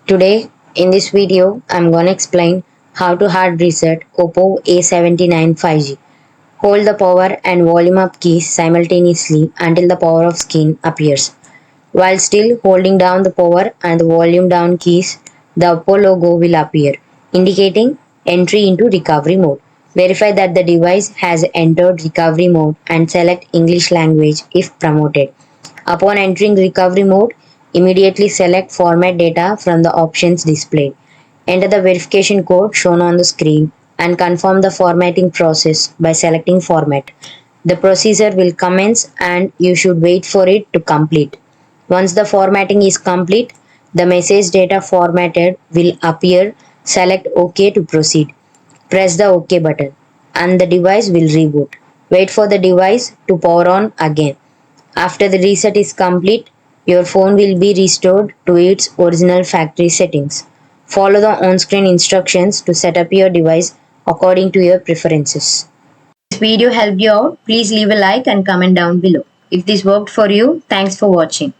Today, in this video, I'm gonna explain how to hard reset Oppo A79 5G. Hold the power and volume up keys simultaneously until the power off screen appears. While still holding down the power and the volume down keys, the Oppo logo will appear, indicating entry into recovery mode. Verify that the device has entered recovery mode and select English language if promoted. Upon entering recovery mode, immediately select Format Data from the options displayed. Enter the verification code shown on the screen and confirm the formatting process by selecting Format. The procedure will commence and you should wait for it to complete. Once the formatting is complete, the message data formatted will appear. Select OK to proceed. Press the OK button and the device will reboot. Wait for the device to power on again. After the reset is complete, your phone will be restored to its original factory settings. Follow the on-screen instructions to set up your device according to your preferences. If this video helped you out, please leave a like and comment down below. If this worked for you, thanks for watching.